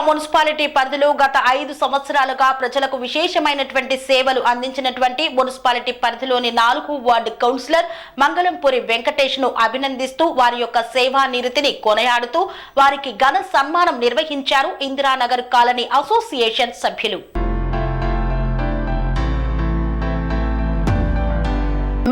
Municipality పరిధిలో గత 5 సంవత్సరాలుగా ప్రజలకు విశేషమైనటువంటి సేవలు అందించినటువంటి మున్సిపాలిటీ పరిధిలోని 4వ వార్డు కౌన్సిలర్ మంగళంపూరి వెంకటేష్ ను అభినందిస్తూ వారి యొక్క సేవా నిరతిని కొనియాడుతూ వారికి ఘన సన్మానం నిర్వహించారు ఇందిరానగర్ కాలనీ అసోసియేషన్ సభ్యులు.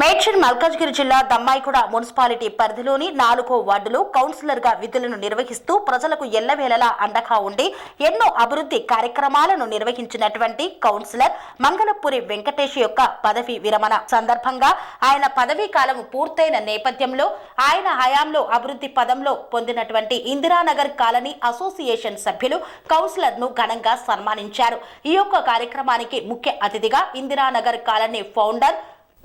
మేడ్చల్ మల్కాజ్గిరి జిల్లా దమ్మాయిగూడ మున్సిపాలిటీ పరిధిలోని 4వ వార్డులో కౌన్సిలర్ గా విధులను నిర్వహిస్తూ ప్రజలకు ఎల్లవేళలా అండగా ఉండి ఎన్నో అభివృద్ధి కార్యక్రమాలను నిర్వహించినటువంటి కౌన్సిలర్ మంగళంపూరి వెంకటేష్ యొక్క పదవి విరమణ సందర్భంగా ఆయన పదవీ కాలం పూర్తయిన నేపథ్యంలో ఆయన హయాంలో అభివృద్ధి పదంలో పొందినటువంటి ఇందిరానగర్ కాలనీ అసోసియేషన్ సభ్యులు కౌన్సిలర్ ను ఘనంగా సన్మానించారు. ఈ యొక్క కార్యక్రమానికి ముఖ్య అతిథిగా ఇందిరానగర్ కాలనీ ఫౌండర్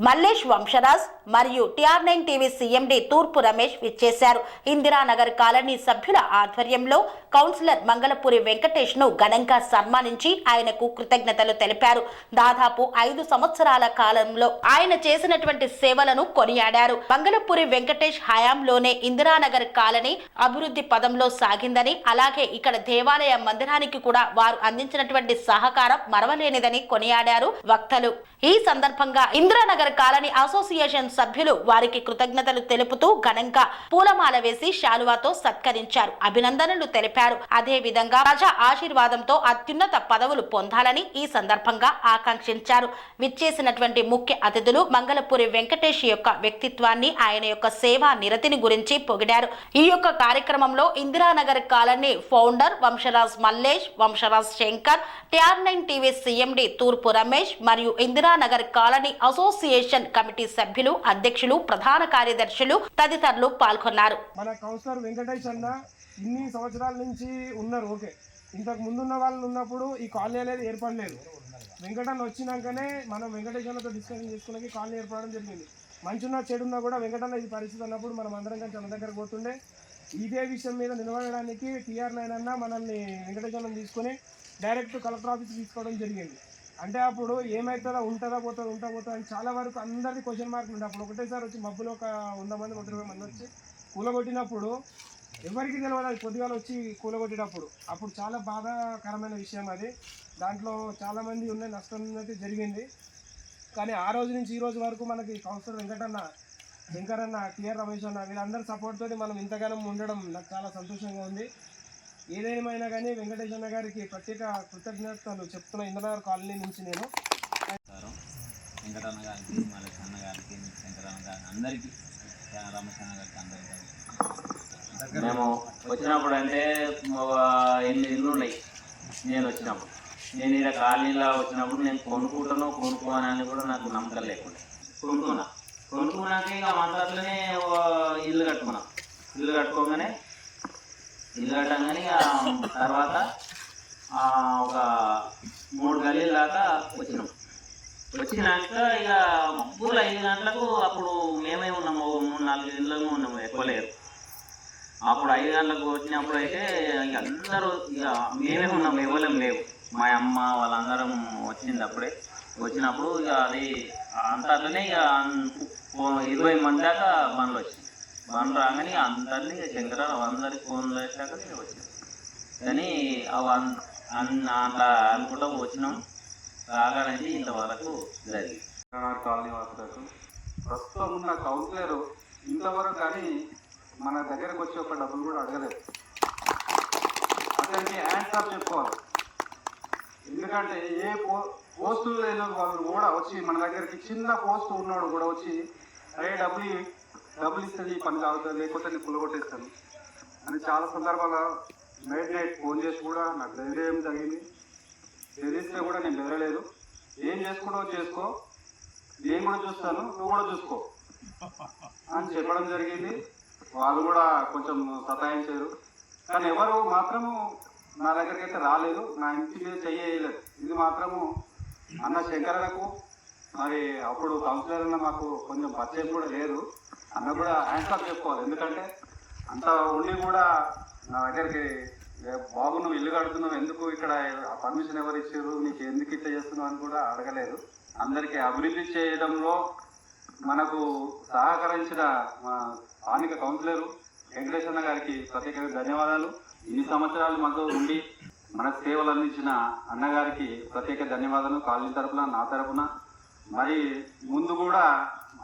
మల్లేష్ వంశరాజ్ మరియు TR9 టీవీ CMD తూర్పు రమేష్ విచ్చేశారు. ఇందిరానగర్ కాలనీ సభ్యుల ఆధ్వర్యంలో కౌన్సిలర్ మంగళంపూరి వెంకటేష్ ను ఘనంగా సన్మానించి ఆయనకు కృతజ్ఞతలు తెలిపారు. దాదాపు 5 సంవత్సరాల కాలంలో ఆయన చేసినటువంటి సేవలను కొనియాడారు. మంగళంపూరి వెంకటేష్ హయాంలోనే ఇందిరానగర్ కాలనీ అభివృద్ధి పదంలో సాగిందని, అలాగే ఇక్కడ దేవాలయ మందిరానికి కూడా వారు అందించినటువంటి సహకారం మరవలేనిదని కొనియాడారు వక్తలు. ఈ సందర్భంగా ఇందిరానగర్ కాలనీ అసోసియేషన్ సభ్యులు వారికి కృతజ్ఞతలు తెలుపుతూ ఘనంగా పూలమాల వేసి శాలువాతో సత్కరించారు, అభినందనలు తెలిపారు. అదే విధంగా ప్రజా ఆశీర్వాదంతో అత్యున్నత పదవులు పొందాలని ఈ సందర్భంగా ఆకాంక్షించారు. విచ్చేసినటువంటి ముఖ్య అతిథులు మంగళంపూరి వెంకటేష్ యొక్క వ్యక్తిత్వాన్ని, ఆయన యొక్క సేవా నిరతిని గురించి పొగిడారు. ఈ యొక్క కార్యక్రమంలో Indiranagar colony founder Vamsharaj Mallesh, Vamsharaj Shankar, TR9 TV CMD తూర్పు రమేష్ మరియు ఇందిరానగర్ కాలనీ అసోసియేషన్ కమిటీ సభ్యులు, అధ్యక్షులు, ప్రధాన కార్యదర్శులు తదితరులు పాల్గొన్నారు. మన కౌన్సిలర్ వెంకటేష్ అన్న ఇన్ని సంవత్సరాల నుంచి ఉన్నారు. ఓకే, ఇంతకు ముందున్న వాళ్ళు ఉన్నప్పుడు ఈ కాలనీ అనేది ఏర్పడలేదు. వెంకటన్న వచ్చినాకనే మనం వెంకటేష్ అన్నతో డిస్కషన్ చేసుకున్నాక కాలనీ ఏర్పడడం జరిగింది. మంచున్నా చెడున్నా కూడా వెంకటన్న ఇది పరిస్థితి అన్నప్పుడు మనం అందరం కలిసి మన దగ్గరకు పోతుండే. ఇదే విషయం మీద నిలబడడానికి TR9 అన్న మనల్ని వెంకటేష్ అన్నని తీసుకొని డైరెక్ట్ కలెక్టర్ ఆఫీస్ తీసుకోవడం జరిగింది. అంటే అప్పుడు ఏమవుతుందా, ఉంటుందా పోతుందా అని చాలా వరకు అందరికీ క్వశ్చన్ మార్కులు ఉండే. అప్పుడు ఒకటేసారి వచ్చి మబ్బులో ఒక 100 మంది 120 మంది వచ్చి కూలగొట్టినప్పుడు ఎవరికి తెలియదు అది పొద్దుగాల వచ్చి కూలగొట్టేటప్పుడు. అప్పుడు చాలా బాధాకరమైన విషయం అది. దాంట్లో చాలామంది ఉన్న నష్టం అయితే జరిగింది. కానీ ఆ రోజు నుంచి ఈ రోజు వరకు మనకి కౌన్సిలర్ వెంకటన్న, శంకర్ అన్న, TR రమేష్ అన్న వీళ్ళందరి సపోర్ట్ తోటి మనం ఇంతగానం ఉండడం నాకు చాలా సంతోషంగా ఉంది. ఏదేమైనా కానీ వెంకటేష్ అన్న గారికి ప్రత్యేక కృతజ్ఞతలు చెప్తున్నా ఇందిరానగర్ కాలనీ నుంచి నేను. వెంకటన్న గారికి, మల్లేష్ అన్న గారికి, శంకరన్న గారికి, అందరికీ, రమేష్ అన్న గారికి అందరికీ మేము వచ్చినప్పుడు అంటే 8 ఇళ్ళు ఉన్నాయి. నేను వచ్చినప్పుడు నేను ఇలా కాలనీలో వచ్చినప్పుడు నేను కొనుక్కోనని కూడా నాకు నమ్మకం లేకుండా కొనుక్కున్నాక ఇక మాట్లాడుతూనే ఇల్లు కట్టుకోగానే ఇల్లు కట్టంగానే తర్వాత ఒక 3 గల్లీల దాకా వచ్చినాక ఇక మబ్బులు 5 గంటలకు అప్పుడు మేమే ఉన్నాము, 3-4 ఇళ్ళము ఉన్నాము, ఎక్కువ లేరు. అప్పుడు 5 గంటలకు వచ్చినప్పుడు అయితే ఇక అందరూ ఇక మేమే ఉన్నాము, ఇవ్వలేం లేవు. మా అమ్మ వాళ్ళందరం వచ్చినప్పుడు ఇక అది అంతలోనే ఇక 20 మంది దాకా బండ్లు వచ్చింది. బండ్లు రాగానే అందరినీ శంకర అందరికి ఫోన్లు వేసాక వచ్చింది. కానీ అవి అట్లా అనుకుంటూ వచ్చినాం. రాగానే ఇంతవరకు జరిగింది. కాలనీ వాసులకు ప్రస్తుతం ఉన్న కౌన్సిలర్ ఇంతవరకు కానీ మన దగ్గరకు వచ్చి ఒక డబ్బులు కూడా అడగలేదు. అతనికి హ్యాండ్స్ ఆఫ్ చెప్పుకోవాలి. ఎందుకంటే ఏ పోస్టులు లేని వాళ్ళు కూడా వచ్చి మన దగ్గరికి చిన్న పోస్టు ఉన్నాడు కూడా వచ్చి అరే డబ్బులు ఇస్తుంది, పని కావుతుంది, లేకపోతే నేను పుల్లగొట్టేస్తాను అని చాలా సందర్భాల్లో నైట్ ఫోన్ చేసి కూడా నాకు ధైర్యం జరిగింది. తెలిస్తే కూడా నేను బెదరలేదు. ఏం చేసుకుంటావో చేసుకో, నేను కూడా చూస్తాను, నువ్వు కూడా చూసుకో అని చెప్పడం జరిగింది. వాళ్ళు కూడా కొంచెం సతాయించారు. కానీ ఎవరు మాత్రము నా దగ్గరికి అయితే రాలేదు, నా ఇంటి మీద చెయ్యలేదు. ఇది మాత్రము అన్న శంకరన్నకు, మరి అప్పుడు కౌన్సిలర్ అన్న మాకు కొంచెం పరిచయం కూడా లేదు. అన్న కూడా హ్యాండ్స్ ఆఫ్ చెప్పుకోవాలి. ఎందుకంటే అంత ఉండి కూడా నా దగ్గరికి బాబు నువ్వు ఇల్లు కడుతున్నావు, ఎందుకు ఇక్కడ పర్మిషన్ ఎవరు ఇచ్చారు, నీకు ఎందుకు ఇట్లా చేస్తున్నావు అని కూడా అడగలేదు. అందరికీ అభివృద్ధి చేయడంలో మనకు సహకరించిన మా స్థానిక కౌన్సిలర్ వెంకటేష్ అన్న గారికి ప్రత్యేకంగా ధన్యవాదాలు. ఇన్ని సంవత్సరాలు మనతో ఉండి మనకు సేవలు అందించిన అన్నగారికి ప్రత్యేక ధన్యవాదాలు కాలనీ తరపున, నా తరపున. మరి ముందు కూడా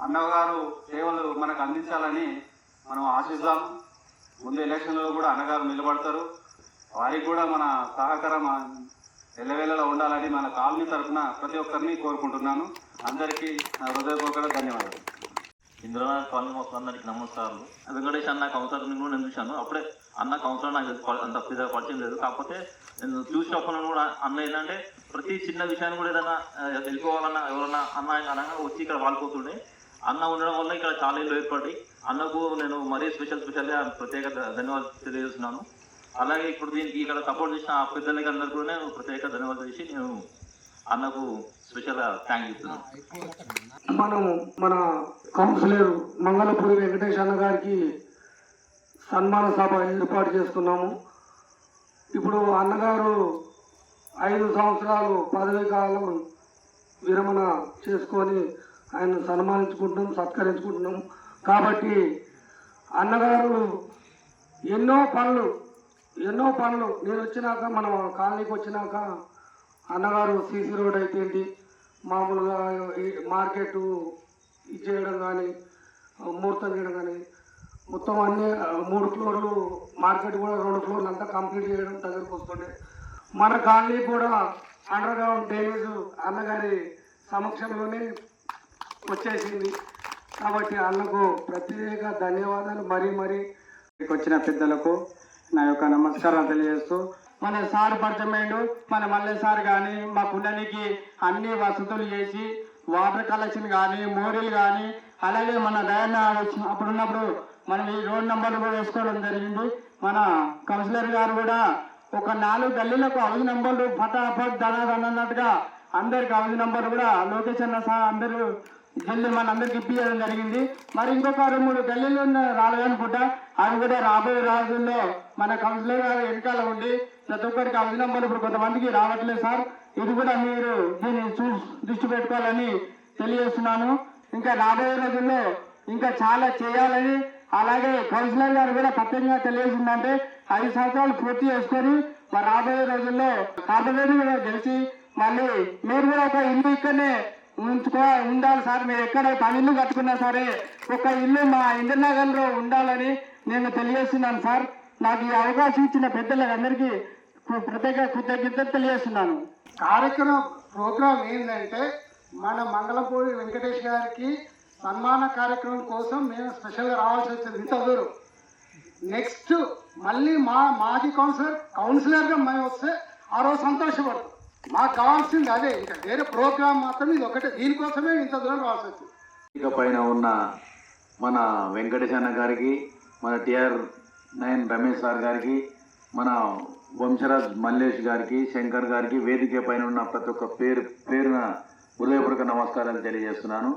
అన్నగారు సేవలు మనకు అందించాలని మనం ఆశిద్దాం. ముందు ఎలక్షన్లో కూడా అన్నగారు నిలబడతారు. వారికి కూడా మన సహకారం ఎల్లవేళలా ఉండాలని మన కాలనీ తరపున ప్రతి ఒక్కరిని కోరుకుంటున్నాను. అందరికీ నా హృదయపూర్వక ధన్యవాదాలు. ఇందులో కాలనీ మొత్తం అందరికి నమస్కారాలు. వెంకటేష్ అన్న కౌన్సిలర్ని కూడా నేను చూశాను. అప్పుడే అన్న కౌన్సిలర్ నాకు అంత పెద్దగా పరిచయం లేదు. కాకపోతే నేను చూసినప్పుడు కూడా అన్న ఏంటంటే ప్రతి చిన్న విషయాన్ని కూడా ఏదైనా వెళ్ళిపోవాలన్నా ఎవరన్నా అన్న అనగా వచ్చి ఇక్కడ వాడుకోతుండే. అన్న ఉండడం వల్ల ఇక్కడ చాలా ఇల్లు ఏర్పడి అన్నకు నేను మరీ స్పెషల్గా ప్రత్యేక ధన్యవాదాలు తెలియజేస్తున్నాను. అలాగే ఇప్పుడు దీనికి ఇక్కడ సపోర్ట్ చేసిన ఆ పెద్దలకి అందరికీ కూడా నేను ప్రత్యేక ధన్యవాదాలు చేసి నేను అన్నకు స్పెషల్గా థ్యాంక్ చెప్తున్నాను. మనం మన కౌన్సిలర్ మంగళపూరి వెంకటేష్ అన్న గారికి సన్మాన సభ ఏర్పాటు చేసుకున్నాము. ఇప్పుడు అన్నగారు 5 సంవత్సరాలు పదవీ కాలం విరమణ చేసుకొని ఆయన సన్మానించుకుంటున్నాం, సత్కరించుకుంటున్నాం. కాబట్టి అన్నగారు ఎన్నో పనులు నేను వచ్చినాక, మన కాలనీకి వచ్చినాక అన్నగారు సీసీ రోడ్ అయితే ఏంటి, మామూలుగా మార్కెట్ చేయడం కానీ, ముహూర్తం చేయడం కానీ, మొత్తం అన్నీ 3 ఫ్లోర్లు మార్కెట్ కూడా 2 ఫ్లోర్లు అంతా కంప్లీట్ చేయడం దగ్గరకు వస్తుండే. మన కాలనీ కూడా అండర్ గ్రౌండ్ డ్రైనేజ్ అన్నగారి సమక్షంలోనే వచ్చేసింది. కాబట్టి అన్నకు ప్రత్యేక ధన్యవాదాలు. మరీ వచ్చిన పెద్దలకు నా యొక్క నమస్కారాలు తెలియజేస్తూ, మన సార్ పరిచయమైండు, మన మల్లె సార్ కానీ మా కుండనికి అన్ని వసతులు చేసి వాటర్ కలెక్షన్ కానీ, మోరీలు కానీ, అలాగే మన దయన్న అప్పుడున్నప్పుడు మనం ఈ రోడ్ నెంబర్లు కూడా వేసుకోవడం జరిగింది. మన కౌన్సిలర్ గారు కూడా ఒక 4 గల్లీలకు హౌస్ నెంబర్లు ఫటాఫట్ అన్నట్టుగా అందరికి హౌస్ నెంబర్ కూడా లొకేషన్ అందరూ గల్లీ మన అందరికి ఇప్పించడం జరిగింది. మరి ఇంకొక 2-3 గల్లీలు రాలేదనుకుంటా, అవి కూడా రాబోయే రోజుల్లో మన కౌన్సిలర్ గారు వెనకాల ఉండి ప్రతి ఒక్కరికి హౌస్ నెంబర్ ఇప్పుడు కొంతమందికి రావట్లేదు సార్. ఇది కూడా మీరు దీన్ని దృష్టి పెట్టుకోవాలని తెలియజేస్తున్నాను. ఇంకా రాబోయే రోజుల్లో ఇంకా చాలా చేయాలని, అలాగే కౌన్సిలర్ గారు కూడా ప్రత్యేకంగా తెలియజేసిందంటే 5 సంవత్సరాలు పూర్తి చేసుకొని మరి రాబోయే రోజుల్లో కార్పొరేట్ కూడా గెలిచి మళ్ళీ మీరు కూడా ఒక ఇల్లు ఇక్కడనే ఉండాలి సార్. మీరు ఎక్కడ 10 ఇల్లు కట్టుకున్నా సరే ఒక ఇల్లు మా ఇంద్రనగర్లో ఉండాలని నేను తెలియజేస్తున్నాను సార్. నాకు ఈ అవకాశం ఇచ్చిన పెద్దలందరికీ ప్రత్యేక కృతజ్ఞతలు తెలియజేస్తున్నాను. ప్రోగ్రాం ఏంటంటే మన మంగళపూరి వెంకటేష్ గారికి సన్మాన కార్యక్రమం కోసం మేము స్పెషల్గా రావాల్సి వచ్చింది ఇంత దూరం. నెక్స్ట్ మళ్ళీ మాజీ కౌన్సిలర్గా మేము వస్తే ఆ రోజు సంతోషపడతాం. మాకు కావాల్సింది అదే, ఇంకా వేరే ప్రోగ్రామ్ మాత్రం ఇది ఒకటే, దీనికోసమే ఇంత దూరం రావాల్సి వచ్చింది. ఇక పైన ఉన్న మన వెంకటేష్ అన్న గారికి, మన TR9 రమేష్ సార్ గారికి, మన వంశరాజ్ మల్లేష్ గారికి, శంకర్ గారికి, వేదిక పైన ఉన్న ప్రతి ఒక్క పేరున హృదయపూర్వక నమస్కారాలు తెలియజేస్తున్నాను.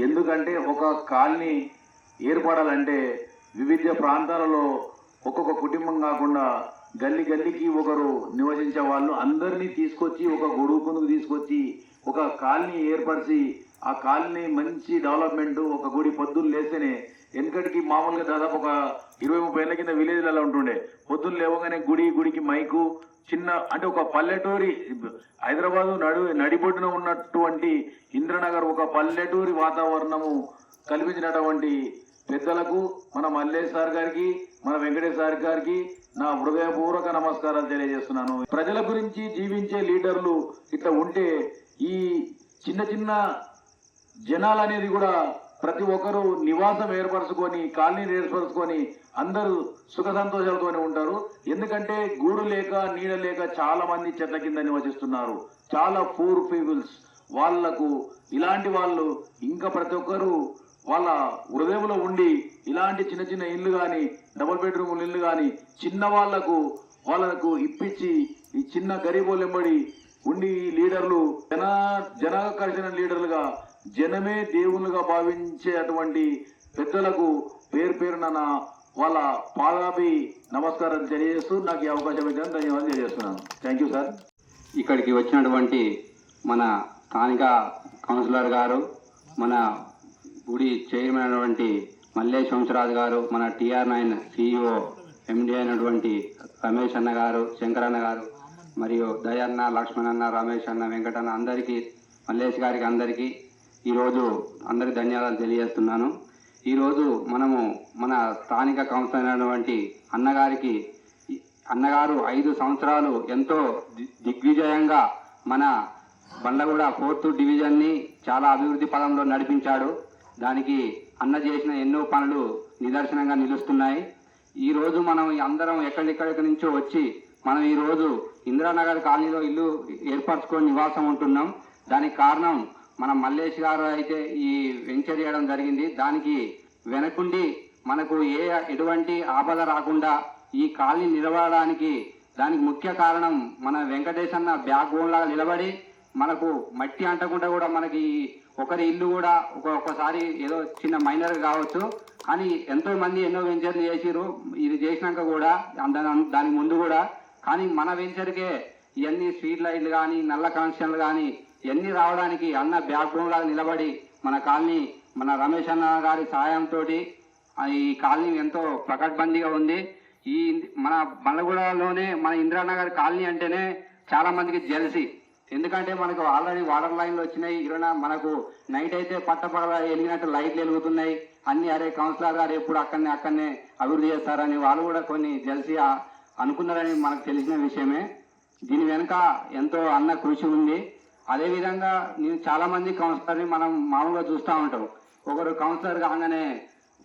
ఎందుకంటే ఒక కాలనీ ఏర్పడాలంటే వివిధ ప్రాంతాలలో ఒక్కొక్క కుటుంబం కాకుండా గల్లీకి ఒకరు నివసించే వాళ్ళు అందరినీ తీసుకొచ్చి ఒక గొడుగుకు తీసుకొచ్చి ఒక కాలనీ ఏర్పరిచి ఆ కాలనీ మంచి డెవలప్మెంట్, ఒక గుడి పొద్దున్న లేస్తేనే, వెనకటికి మామూలుగా దాదాపు ఒక 20-30 ఏళ్ళ కింద విలేజ్లలో ఉంటుండే, పొద్దున్న లేవగానే గుడికి మైకు చిన్న, అంటే ఒక పల్లెటూరి హైదరాబాదు నడిబొడ్డున ఉన్నటువంటి ఇంద్రనగర్ ఒక పల్లెటూరి వాతావరణము కల్పించినటువంటి పెద్దలకు, మన మల్లేష్ సార్ గారికి, మన వెంకటేష్ సార్ గారికి నా హృదయపూర్వక నమస్కారాలు తెలియజేస్తున్నాను. ప్రజల గురించి జీవించే లీడర్లు ఇట్లా ఉంటే ఈ చిన్న జనాలు అనేది కూడా ప్రతి ఒక్కరూ నివాసం ఏర్పరచుకొని, కాలనీని ఏర్పరచుకొని అందరూ సుఖ సంతోషాలతోనే ఉంటారు. ఎందుకంటే గూడు లేక నీడ లేక చాలా మంది చెట్ల కింద నివసిస్తున్నారు, చాలా పూర్ పీపుల్స్. వాళ్లకు ఇలాంటి వాళ్ళు ఇంకా ప్రతి ఒక్కరూ వాళ్ళ హృదయంలో ఉండి ఇలాంటి చిన్న ఇల్లు కానీ, డబుల్ బెడ్రూమ్ ఇల్లు కానీ చిన్న వాళ్ళకు ఇప్పించి ఈ చిన్న గరీబోలెంబడి ఉండి లీడర్లు జనాకర్షణ లీడర్లుగా, జనమే దేవుళ్ళుగా భావించే అటువంటి పెద్దలకు పేరున వాళ్ళ పాదాభి నమస్కారం తెలియజేస్తూ నాకు ఈ అవకాశం ఇచ్చిన ధన్యవాదాలు తెలియజేస్తున్నాను. Thank you sir. ఇక్కడికి వచ్చినటువంటి మన స్థానిక కౌన్సిలర్ గారు, మన గుడి చైర్మన్ అయినటువంటి మల్లేష్ వంశరాజు గారు, మన TR9 CEO MD అయినటువంటి రమేష్ అన్న గారు, శంకర్ అన్న గారు, మరియు దయన్న, లక్ష్మణన్న, రమేష్ అన్న, వెంకటన్న అందరికీ, మల్లేష్ గారికి అందరికీ ఈరోజు అందరికి ధన్యవాదాలు తెలియజేస్తున్నాను. ఈరోజు మనము మన స్థానిక కౌన్సిలర్ అయినటువంటి అన్నగారు 5 సంవత్సరాలు ఎంతో దిగ్విజయంగా మన బండ్లగూడ 4th డివిజన్ని చాలా అభివృద్ధి పదంలో నడిపించాడు. దానికి అన్న చేసిన ఎన్నో పనులు నిదర్శనంగా నిలుస్తున్నాయి. ఈరోజు మనం అందరం ఎక్కడెక్కడి నుంచో వచ్చి మనం ఈరోజు ఇందిరానగర్ కాలనీలో ఇల్లు ఏర్పరచుకొని నివాసం ఉంటున్నాం. దానికి కారణం మన మల్లేష్ గారు అయితే ఈ వెంచర్ చేయడం జరిగింది. దానికి వెనకుండి మనకు ఎటువంటి ఆపద రాకుండా ఈ కాలనీ నిలబడడానికి దానికి ముఖ్య కారణం మన వెంకటేష్ అన్న బ్యాక్ బోన్ లాగా నిలబడి మనకు మట్టి అంటకుండా కూడా మనకి ఒకరి ఇల్లు కూడా ఒక్కొక్కసారి ఏదో చిన్న మైనర్ కావచ్చు, కానీ ఎంతో మంది ఎన్నో వెంచర్లు చేసిరు. ఇది చేసినాక కూడా దానికి ముందు కూడా, కానీ మన వెంచర్కే ఇవన్నీ స్ట్రీట్ లైట్లు కానీ నల్ల కనెక్షన్లు కానీ ఇవన్నీ రావడానికి అన్న బ్యాక్ బోన్ లాగా నిలబడి మన కాలనీ మన రమేష్ అన్న గారి సహాయంతో ఈ కాలనీ ఎంతో పకడ్బందీగా ఉంది. ఈ మన బండ్లగూడలోనే మన ఇందిరానగర్ కాలనీ అంటేనే చాలా మందికి జెలసీ. ఎందుకంటే మనకు ఆల్రెడీ వాటర్ లైన్లు వచ్చినాయి. మనకు నైట్ అయితే పట్టపగల వెలిగినట్టు లైట్లు వెలుగుతున్నాయి అన్ని. అరే కౌన్సిలర్ గారు ఎప్పుడు అక్కడనే అభివృద్ధి చేస్తారని వాళ్ళు కూడా కొన్ని జెలసీ అనుకున్నారని మనకు తెలిసిన విషయమే. దీని వెనుక ఎంతో అన్న కృషి ఉంది. అదేవిధంగా నేను చాలా మంది కౌన్సిలర్ని మనం మామూలుగా చూస్తూ ఉంటాం. ఒకరు కౌన్సిలర్ కాగానే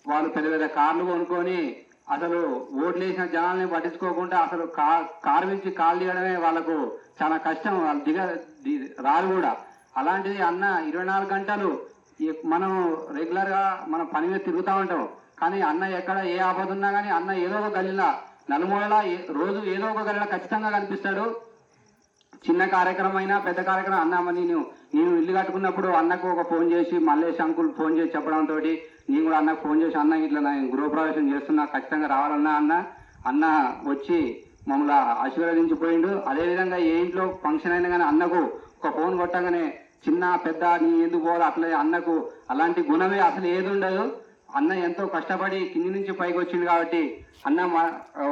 వాళ్ళు పెద్ద పెద్ద కార్లు కొనుక్కొని అసలు ఓట్లు వేసిన జనాల్ని పట్టించుకోకుండా అసలు కారు నుంచి కాలు దిగడమే వాళ్ళకు చాలా కష్టం, వాళ్ళు రారు కూడా. అలాంటిది అన్న 24 గంటలు మనం రెగ్యులర్గా మనం పని మీద తిరుగుతూ ఉంటాం. కానీ అన్న ఎక్కడ ఏ ఆపద ఉన్నా కానీ అన్న ఏదో ఒక గల్లీలో నలుమూలలా రోజు ఏదో ఒక గల్లీలో ఖచ్చితంగా కనిపిస్తాడు. చిన్న కార్యక్రమం అయినా పెద్ద కార్యక్రమం అన్న నేను ఇల్లు కట్టుకున్నప్పుడు అన్నకు ఒక ఫోన్ చేసి మల్లేష్ అంకుల్ ఫోన్ చేసి చెప్పడంతో నేను కూడా అన్నకు ఫోన్ చేసి అన్న ఇట్లా నేను గృహప్రవేశం చేస్తున్నా ఖచ్చితంగా రావాలన్నా అన్న వచ్చి మమ్మల్ని ఆశీర్వదించిపోయిండు. అదేవిధంగా ఏ ఇంట్లో ఫంక్షన్ అయినా కానీ అన్నకు ఒక ఫోన్ కొట్టగానే చిన్న పెద్ద నీ ఎందుకు పోదు అట్లే అన్నకు అలాంటి గుణమే అసలు ఏది ఉండదు. అన్న ఎంతో కష్టపడి కింది నుంచి పైకి వచ్చిండు కాబట్టి అన్న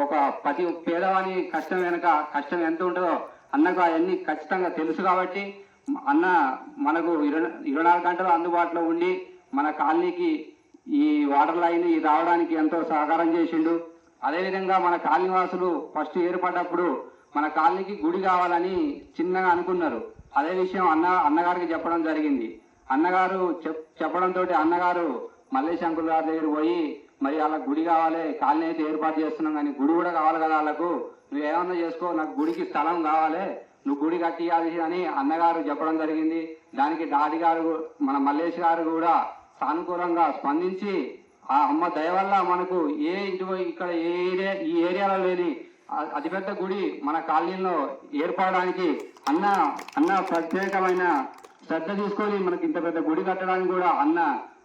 ఒక ప్రతి పేదవాని కష్టం వెనక కష్టం ఎంత ఉంటుందో అన్నకు అవన్నీ ఖచ్చితంగా తెలుసు కాబట్టి అన్న మనకు 24 గంటలు అందుబాటులో ఉండి మన కాలనీకి ఈ వాటర్ లైన్ రావడానికి ఎంతో సహకారం చేసిండు. అదేవిధంగా మన కాలనీ వాసులు ఫస్ట్ ఏర్పడ్డప్పుడు మన కాలనీకి గుడి కావాలని చిన్నగా అనుకున్నారు. అదే విషయం అన్నగారికి చెప్పడం జరిగింది. అన్నగారు చెప్పడంతో అన్నగారు మల్లేష్ అంకుల్ గారి దగ్గర పోయి మరి అలా గుడి కావాలి, కాలనీ అయితే ఏర్పాటు చేస్తున్నాం కానీ గుడి కూడా కావాలి కదా వాళ్ళకు, నువ్వు ఏమన్నా చేసుకో, నాకు గుడికి స్థలం కావాలి, నువ్వు గుడి కట్టియాలి అని అన్నగారు చెప్పడం జరిగింది. దానికి డాడీ గారు మన మల్లేష్ గారు కూడా సానుకూలంగా స్పందించి ఆ అమ్మ దయ వల్ల మనకు ఇక్కడ ఈ ఏరియాలో లేని అతిపెద్ద గుడి మన కాలనీలో ఏర్పడడానికి అన్న ప్రత్యేకమైన శ్రద్ధ తీసుకొని మనకి ఇంత పెద్ద గుడి కట్టడానికి కూడా అన్న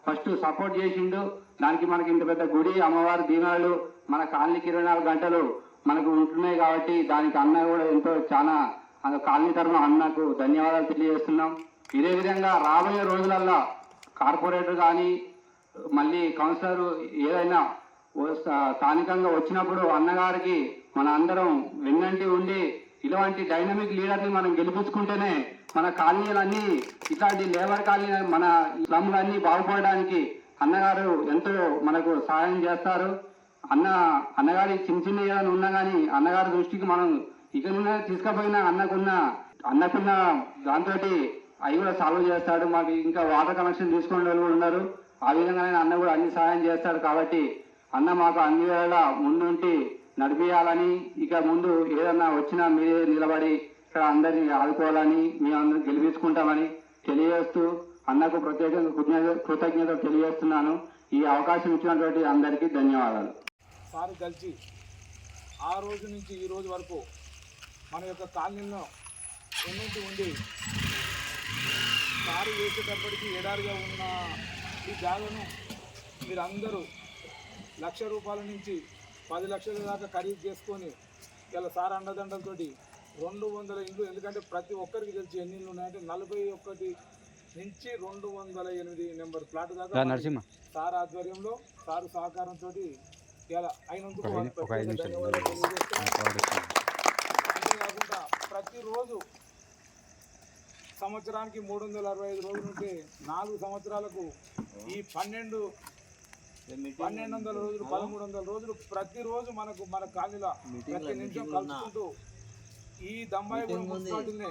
ఫస్ట్ సపోర్ట్ చేసిండు. దానికి మనకి ఇంత పెద్ద గుడి అమ్మవారి దీనాలు మన కాలనీకి 24 గంటలు మనకు ఉంటున్నాయి కాబట్టి దానికి అన్న కూడా ఎంతో చాలా కాలనీ తరఫున అన్నకు ధన్యవాదాలు తెలియజేస్తున్నాం. ఇదే విధంగా రాబోయే రోజులల్లో కార్పొరేటర్ కానీ మళ్ళీ కౌన్సిలర్ ఏదైనా స్థానికంగా వచ్చినప్పుడు అన్నగారికి మన అందరం వెన్నంటి ఉండి ఇలాంటి డైనమిక్ లీడర్ని మనం గెలిపించుకుంటేనే మన కాలనీలన్నీ ఇట్లాంటి లేబర్ కాలనీ మన స్లమ్లన్నీ బాగుపడడానికి అన్నగారు ఎంతో మనకు సహాయం చేస్తారు. అన్నగారి చిన్న ఏదైనా ఉన్నా కానీ అన్నగారి దృష్టికి మనం ఇక నుండి తీసుకుపోయినా అన్నకున్న దాంతో అవి కూడా సాల్వ్ చేస్తాడు. మాకు ఇంకా వాటర్ కనెక్షన్ తీసుకునే వాళ్ళు కూడా ఉన్నారు. ఆ విధంగానే అన్న కూడా అన్ని సహాయం చేస్తాడు. కాబట్టి అన్న మాకు అన్ని వేళ ముందుంటి నడిపియాలని, ఇక ముందు ఏదన్నా వచ్చినా మీరే నిలబడి ఇక్కడ అందరినీ ఆదుకోవాలని, మీ అందరూ గెలిపించుకుంటామని తెలియజేస్తూ అన్నకు ప్రత్యేకంగా కృతజ్ఞతలు తెలియజేస్తున్నాను. ఈ అవకాశం ఇచ్చినటువంటి అందరికీ ధన్యవాదాలు. సార్ కలిసి ఆ రోజు నుంచి ఈ రోజు వరకు మన యొక్క కాలనీలో ఎన్నింటి ఉండి సారు వేసేటప్పటికి ఎడారిగా ఉన్న ఈ జాగను మీరందరూ ₹1,00,000 నుంచి 10 లక్షల దాకా ఖరీదు చేసుకొని ఇలా సార్ అండదండలతోటి 200 ఇండ్లు, ఎందుకంటే ప్రతి ఒక్కరికి తెలిసి ఎన్ని ఇళ్ళు ఉన్నాయంటే 41 నుంచి 208 నెంబర్ ప్లాట్ దాకా సార్ ఆధ్వర్యంలో సారు సహకారంతో ఇలా అయినందుకు అంతేకాకుండా ప్రతిరోజు సంవత్సరానికి 365 రోజులు ఉంటే 4 సంవత్సరాలకు ఈ 1200 రోజులు 1300 రోజులు ప్రతిరోజు మనకు మన కాలనీలో ప్రతి నిమిషం కలుసుకుంటూ ఈ దంబాయిగూడ మున్సిపాలిటీనే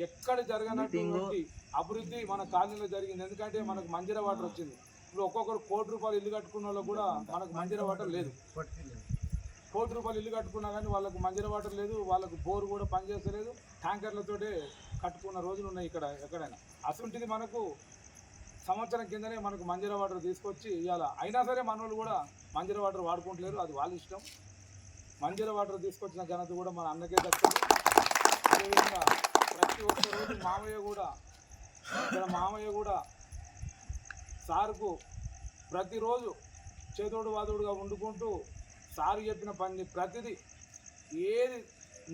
ఎక్కడ జరగనటువంటి అభివృద్ధి మన కాలనీలో జరిగింది. ఎందుకంటే మనకు మంజీరా వాటర్ వచ్చింది. ఇప్పుడు ఒక్కొక్కరు ₹1 కోటి ఇల్లు కట్టుకున్న వాళ్ళు కూడా మనకు మంజీరా వాటర్ లేదు. ₹1 కోటి ఇల్లు కట్టుకున్నా కానీ వాళ్ళకు మంజీరా వాటర్ లేదు, వాళ్ళకు బోర్ కూడా పనిచేస్తలేదు, ట్యాంకర్లతోటే కట్టుకున్న రోజులు ఉన్నాయి ఇక్కడ ఎక్కడైనా. అసలుంటిది మనకు సంవత్సరం కిందనే మనకు మంజీరా వాటర్ తీసుకొచ్చి ఇవ్వాలి. అయినా సరే మన వాళ్ళు కూడా మంజీరా వాటర్ వాడుకుంటలేరు, అది వాళ్ళ ఇష్టం. మంజీరా వాటర్ తీసుకొచ్చిన ఘనత కూడా మన అన్నకే దక్కుతుంది. అదేవిధంగా ప్రతి ఒక్క రోజు మామయ్య కూడా సార్కు ప్రతిరోజు చేదోడు వాదోడుగా వండుకుంటూ సారు చెప్పిన పని ప్రతిదీ ఏది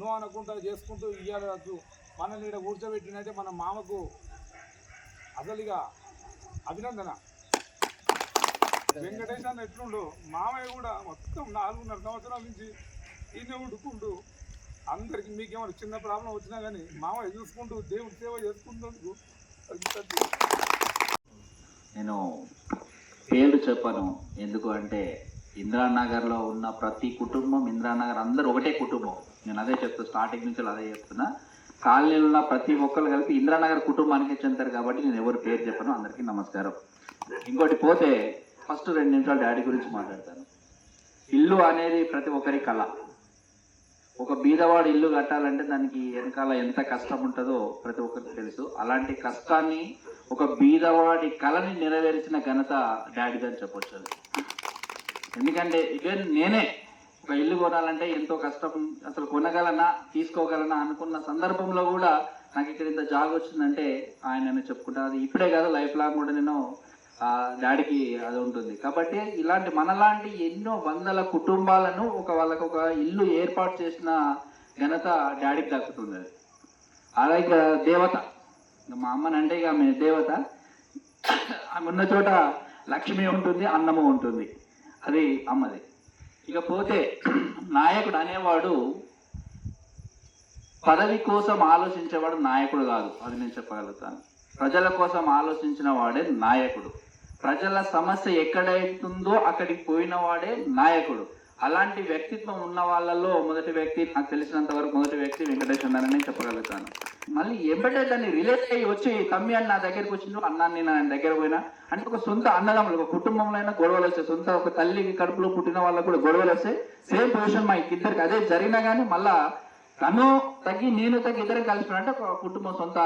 నో అనకుండా చేసుకుంటూ ఇయ్యాలకు మనల్ని ఇక్కడ కూర్చోబెట్టినట్టే మన మామకు అసలుగా అభినందన. వెంకటేష్ అన్న ఎట్లుండో మామయ్య కూడా మొత్తం 4.5 సంవత్సరాల నుంచి ఈయన వండుకుంటూ అందరికి మీకేమైనా చిన్న ప్రాబ్లం వచ్చినా కానీ మామయ్య చూసుకుంటూ దేవుడి సేవ చేసుకుంటూ నేను పేర్లు చెప్పను, ఎందుకు అంటే ఇందిరానగర్లో ఉన్న ప్రతి కుటుంబం, ఇందిరానగర్ అందరూ ఒకటే కుటుంబం. నేను అదే చెప్తాను, స్టార్టింగ్ నుంచి అదే చెప్తున్నా. కాలనీలో ఉన్న ప్రతి ఒక్కరు కలిపి ఇందిరానగర్ కుటుంబానికి చెందుతారు కాబట్టి నేను ఎవరు పేరు చెప్పను. అందరికీ నమస్కారం. ఇంకోటి పోతే ఫస్ట్ 2 నిమిషాలు డాడీ గురించి మాట్లాడతాను. ఇల్లు అనేది ప్రతి ఒక్కరి కళ. ఒక బీదవాడు ఇల్లు కట్టాలంటే దానికి వెనకాల ఎంత కష్టం ఉంటుందో ప్రతి ఒక్కరికి తెలుసు. అలాంటి కష్టాన్ని, ఒక బీదవాడి కళని నెరవేర్చిన ఘనత డాడీదని చెప్పొచ్చు. ఎందుకంటే ఈవెన్ నేనే ఒక ఇల్లు కొనాలంటే ఎంతో కష్టం, అసలు కొనగలనా తీసుకోగలనా అనుకున్న సందర్భంలో కూడా నాకు ఇక్కడ ఇంత జాగ్ వచ్చిందంటే ఆయన చెప్పుకుంటా. అది ఇప్పుడే కాదు, లైఫ్ లాంగ్ కూడా నేను డాడీకి అది ఉంటుంది. కాబట్టి ఇలాంటి మనలాంటి ఎన్నో వందల కుటుంబాలను వాళ్ళకు ఒక ఇల్లు ఏర్పాటు చేసిన ఘనత డాడీకి దక్కుతుంది. అలాగే దేవత, మా అమ్మనంటే ఇక ఆమె దేవత. ఆమె ఉన్న చోట లక్ష్మి ఉంటుంది, అన్నము ఉంటుంది, అది అమ్మది. ఇకపోతే నాయకుడు అనేవాడు పదవి కోసం ఆలోచించేవాడు నాయకుడు కాదు, అది నేను చెప్పగలుగుతాను. ప్రజల కోసం ఆలోచించిన వాడే నాయకుడు. ప్రజల సమస్య ఎక్కడైతుందో అక్కడికి పోయిన వాడే నాయకుడు. అలాంటి వ్యక్తిత్వం ఉన్న వాళ్ళల్లో మొదటి వ్యక్తి, నాకు తెలిసినంత వరకు మొదటి వ్యక్తి వెంకటేష్ అన్నారని చెప్పగలుగుతాను. మళ్ళీ ఎంబటే దాన్ని రిలేట్ అయ్యి వచ్చి తమ్మి అని నా దగ్గరికి వచ్చిండు, అన్నాన్ని నేను ఆయన దగ్గర పోయినా అంటే ఒక సొంత అన్నదమ్ములు, ఒక కుటుంబంలో అయినా గొడవలు వస్తాయి. సొంత ఒక తల్లికి కడుపులో పుట్టిన వాళ్ళకు కూడా గొడవలు వస్తాయి. సేమ్ పొజిషన్ మా ఇద్దరికి అదే జరిగినా కానీ మళ్ళా తను తగ్గి నేను తగ్గి ఇద్దరం కలిసిపోయినా అంటే ఒక కుటుంబం, సొంత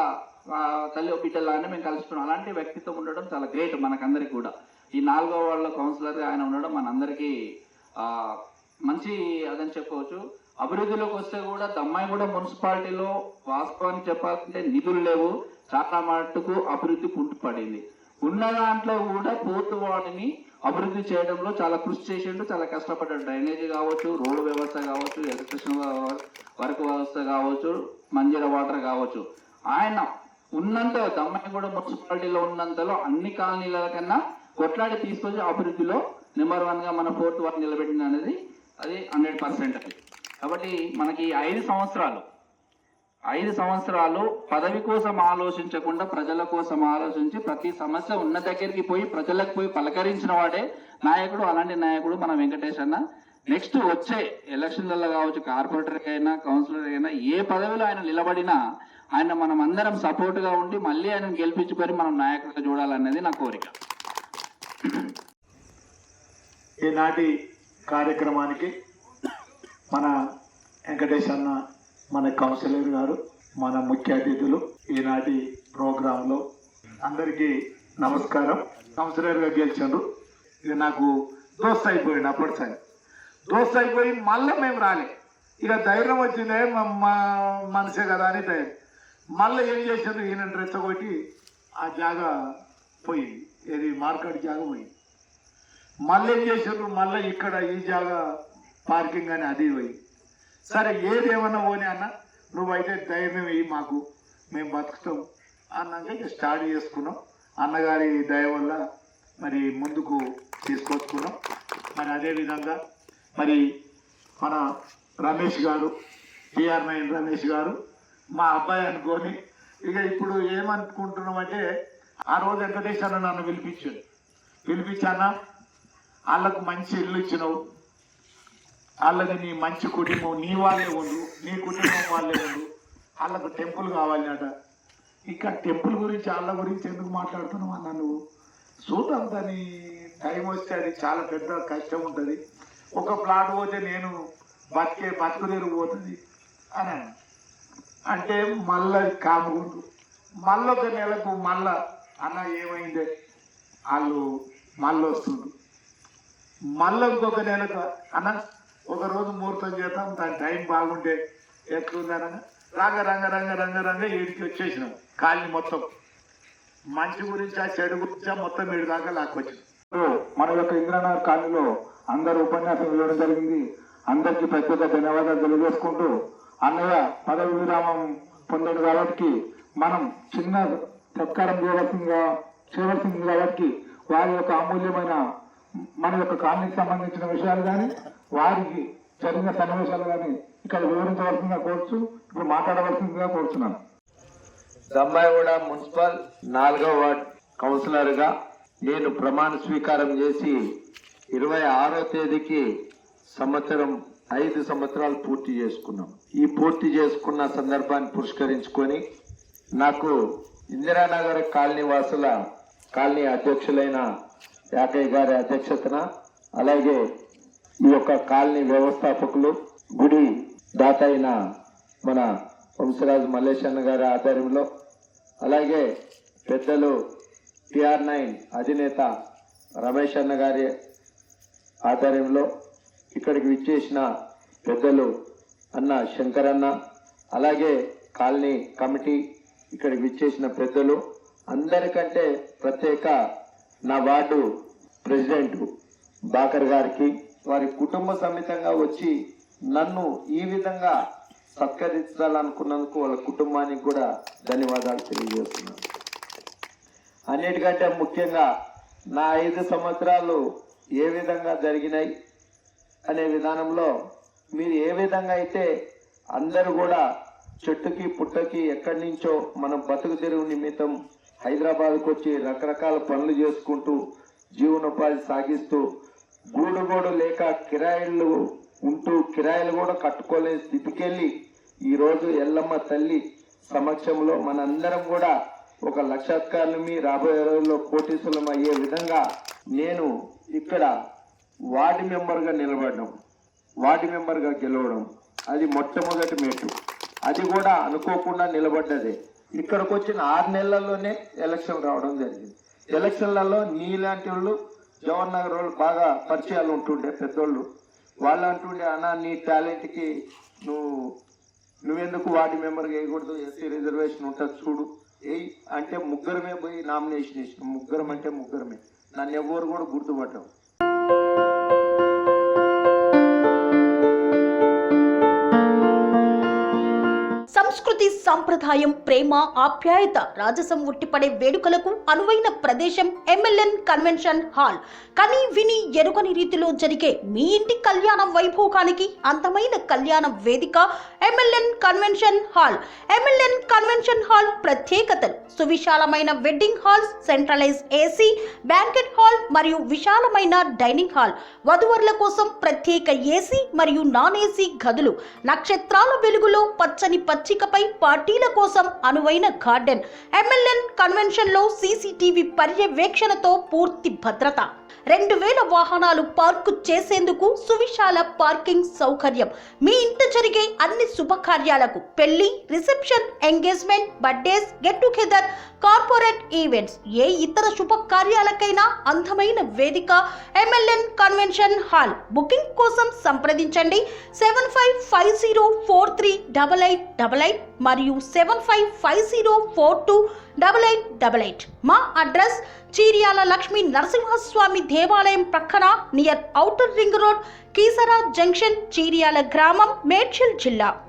తల్లి బిడ్డలాగానే మేము కలిసిపోయినాం. అలాంటి వ్యక్తిత్వం ఉండడం చాలా గ్రేట్ మనకందరికి కూడా. ఈ 4వ వార్డులో కౌన్సిలర్గా ఆయన ఉండడం మనందరికీ మంచి అదని చెప్పవచ్చు. అభివృద్ధిలోకి వస్తే కూడా దమ్మాయిగూడ మున్సిపాలిటీలో వాస్తవానికి చెప్పాలంటే నిధులు లేవు, చాలా మట్టుకు అభివృద్ధి కుంటుపడింది. ఉన్న దాంట్లో కూడా పూర్తి వాటిని అభివృద్ధి చేయడంలో చాలా కృషి చేసిండు, చాలా కష్టపడ్డాడు. డ్రైనేజీ కావచ్చు, రోడ్డు వ్యవస్థ కావచ్చు, ఎలక్ట్రిసిటీ వర్క్ వ్యవస్థ కావచ్చు, మంజీరా వాటర్ కావచ్చు. ఆయన ఉన్నంత దమ్మాయిగూడ మున్సిపాలిటీలో ఉన్నంతలో అన్ని కాలనీల కన్నా కొట్లాడి తీసుకొచ్చి అభివృద్ధిలో నెంబర్ 1గా మన 4th వార్డు నిలబెట్టింది అనేది అది 100% అది. కాబట్టి మనకి 5 సంవత్సరాలు పదవి కోసం ఆలోచించకుండా ప్రజల కోసం ఆలోచించి ప్రతి సమస్య ఉన్న దగ్గరికి పోయి ప్రజలకు పోయి పలకరించిన వాడే నాయకుడు. అలాంటి నాయకుడు మన వెంకటేష్ అన్న. నెక్స్ట్ వచ్చే ఎలక్షన్లలో కావచ్చు, కార్పొరేటర్ అయినా కౌన్సిలర్ అయినా ఏ పదవిలో ఆయన నిలబడినా ఆయన మనం అందరం సపోర్ట్గా ఉండి మళ్ళీ ఆయన గెలిపించుకొని మనం నాయకుడిగా చూడాలనేది నా కోరిక. ఈనాటి కార్యక్రమానికి మన వెంకటేష్ అన్న, మన కౌన్సిలర్ గారు, మన ముఖ్య అతిథులు, ఈనాటి ప్రోగ్రాంలో అందరికీ నమస్కారం. కౌన్సిలర్గా గెలిచారు, ఇక నాకు దోస్త్ అయిపోయింది. అప్పటిసారి దోస్త్ అయిపోయి మళ్ళీ మేము రాలే, ఇక ధైర్యం వచ్చిందే మా మనసే కదా అని ధైర్యం. మళ్ళీ ఏం చేశారు, ఈయన రెచ్చగొట్టి ఆ జాగా పోయింది, ఏది మార్కెట్ జాగా పోయింది. మళ్ళీ ఏం చేశారు, మళ్ళీ ఇక్కడ ఈ జాగా పార్కింగ్ అని అది పోయింది. సరే ఏదేమన్నా పోనీ అన్న, నువ్వైతే ధైర్యం ఇవి మాకు, మేము బతుకుతాం అన్నాక స్టార్ట్ చేసుకున్నాం. అన్నగారి దయ వల్ల మరి ముందుకు తీసుకొచ్చుకున్నాం. మరి అదేవిధంగా మరి మన రమేష్ గారు TR9 రమేష్ గారు మా అబ్బాయి అనుకొని ఇక ఇప్పుడు ఏమనుకుంటున్నామంటే ఆ రోజు వెంకటేశ్వర నన్ను పిలిపించానా వాళ్ళకు మంచి ఇల్లు ఇచ్చినావు, వాళ్ళకి నీ మంచి కుటుంబం, నీ వాళ్ళే ఉండు, నీ కుటుంబం వాళ్ళే ఉండు, వాళ్ళకు టెంపుల్ కావాలి అట. ఇంకా టెంపుల్ గురించి వాళ్ళ గురించి ఎందుకు మాట్లాడుతున్నావు అన్న నువ్వు? చూద్దాం, దాని టైం వస్తే అది చాలా పెద్ద కష్టం ఉంటుంది. ఒక ప్లాట్ పోతే నేను బతుకు తెరిగిపోతుంది అని అంటే మళ్ళీ కాముకుంటు మళ్ళీ ఒక నెలకు మళ్ళా అన్న ఏమైందే వాళ్ళు మళ్ళీ వస్తుంది, మళ్ళీ ఇంకొక నెలకు అన్న ఒకరోజు ముహూర్తం చేద్దాం, దాని టైం బాగుంటే ఎట్లుందనగా రంగ వీడికి వచ్చేసినాం. కాలనీ మొత్తం మంచి గురించా చెడు గురించా మొత్తం వీడి దాకా లాక్కొచ్చింది. మన యొక్క ఇంద్రనగర్ కాలనీలో అందరూ ఉపన్యాసం ఇవ్వడం జరిగింది. అందరికీ ప్రత్యేక ధన్యవాదాలు తెలియజేసుకుంటూ, అన్నయ్య పదవి విరామం పొందాడు కాబట్టి మనం చిన్న సత్కారం చేయవలసింది కాబట్టి వారి యొక్క అమూల్యమైన మన యొక్క కాలనీకి సంబంధించిన విషయాలు కానీ వారికి జరిగిన సన్నివేశాలు కానీ ఇక్కడ వివరించవలసిందిగా కోరుచు ఇప్పుడు మాట్లాడవలసిందిగా కోరుచున్నాను. దమ్మాయిగూడ మున్సిపల్ 4వ వార్డ్ కౌన్సిలర్గా నేను ప్రమాణ స్వీకారం చేసి 26వ తేదీకి 5 సంవత్సరాలు పూర్తి చేసుకున్నాం. ఈ పూర్తి చేసుకున్న సందర్భాన్ని పురస్కరించుకొని నాకు ఇందిరానగర్ కాలనీ వాసుల కాలనీ అధ్యక్షులైన యాకయ్య గారి అధ్యక్షతన, అలాగే ఈ యొక్క కాలనీ వ్యవస్థాపకులు గుడి దాత అయిన మన వంశరాజు మల్లేశన్న గారి ఆధ్వర్యంలో, అలాగే పెద్దలు TR9 అధినేత రమేష్ అన్న గారి ఆధ్వర్యంలో ఇక్కడికి విచ్చేసిన పెద్దలు అన్న శంకరన్న, అలాగే కాలనీ కమిటీ ఇక్కడికి విచ్చేసిన పెద్దలు అందరికంటే ప్రత్యేక నా వార్డు ప్రెసిడెంట్ బాకర్ గారికి, వారి కుటుంబ సమేతంగా వచ్చి నన్ను ఈ విధంగా సత్కరించాలనుకున్నందుకు వాళ్ళ కుటుంబానికి కూడా ధన్యవాదాలు తెలియజేస్తున్నాను. అన్నిటికంటే ముఖ్యంగా నా 5 సంవత్సరాలు ఏ విధంగా జరిగినాయి అనే విధానంలో మీరు ఏ విధంగా అయితే అందరూ కూడా చెట్టుకి పుట్టకి ఎక్కడి నుంచో మనం బతుకు తెరువు నిమిత్తం హైదరాబాద్కు వచ్చి రకరకాల పనులు చేసుకుంటూ జీవనోపాధి సాగిస్తూ గూడు లేక కిరాయిలు ఉంటూ కిరాయిలు కూడా కట్టుకోలేని స్థితికెళ్ళి ఈరోజు ఎల్లమ్మ తల్లి సమక్షంలో మనందరం కూడా ఒక లక్షాధికారులమి రాబోయే రోజుల్లో కోటీశ్వరం అయ్యే విధంగా నేను ఇక్కడ వార్డు మెంబర్గా నిలబడడం, వార్డు మెంబర్గా గెలవడం అది మొట్టమొదటి మెట్టు. అది కూడా అనుకోకుండా నిలబడ్డదే. ఇక్కడికి వచ్చిన 6 నెలల్లోనే ఎలక్షన్ రావడం జరిగింది. ఎలక్షన్లలో నీలాంటి వాళ్ళు జవహర్ నగర్ వాళ్ళు బాగా పరిచయాలు ఉంటుండే పెద్దోళ్ళు, వాళ్ళు అంటుండే అన్న నీ టాలెంట్కి నువ్వెందుకు వార్డు మెంబర్గా వేయకూడదు, ఎస్సీ రిజర్వేషన్ ఉంటుంది చూడు ఏయ్ అంటే ముగ్గురమే పోయి నామినేషన్ వేసినాం. ముగ్గురమే నన్ను ఎవరు కూడా గుర్తుపట్టాం. సంస్కృతి సంప్రదాయం ప్రేమ ఆప్యాయత రాజసం ఉట్టిపడే వేడుకలకు అనువైన ప్రదేశం MLN కన్వెన్షన్ హాల్. కని విని ఎరుగని రీతిలో జరిగే మీ ఇంటి కళ్యాణ వైభోగానికి అందమైన కళ్యాణ వేదిక MLN convention hall. MLN convention hall ప్రత్యేకతలు: సువిశాలమైన wedding hall, centralize AC banquet hall మరియు విశాలమైన డైనింగ్ హాల్, వధువరుల కోసం ప్రత్యేక AC మరియు నాన్ AC గదులు, నక్షత్రాల వెలుగులో పచ్చని పచ్చికపై పార్టీల కోసం అనువైన గార్డెన్. MLN కన్వెన్షన్ లో CCTV పర్యవేక్షణతో పూర్తి భద్రత, 2000 వాహనాలు పార్కు చేసేందుకు సువిశాల పార్కింగ్ సౌకర్యం. మీ ఇంట జరిగే అన్ని శుభకార్యాలకు, పెళ్లి, reception, engagement, birthdays, get together, corporate events, ఏ ఇతర శుభకార్యాలకైనా అందమైన వేదిక MLN కన్వెన్షన్ హాల్. బుకింగ్ కోసం సంప్రదించండి 7550438888 మరియు 7550428888. మా అడ్రస్ చీర్యాల లక్ష్మీ నరసింహస్వామి దేవాలయం ప్రక్కన near outer ring road, Keesara junction, Cheeryal గ్రామం, మేడ్చల్ జిల్లా.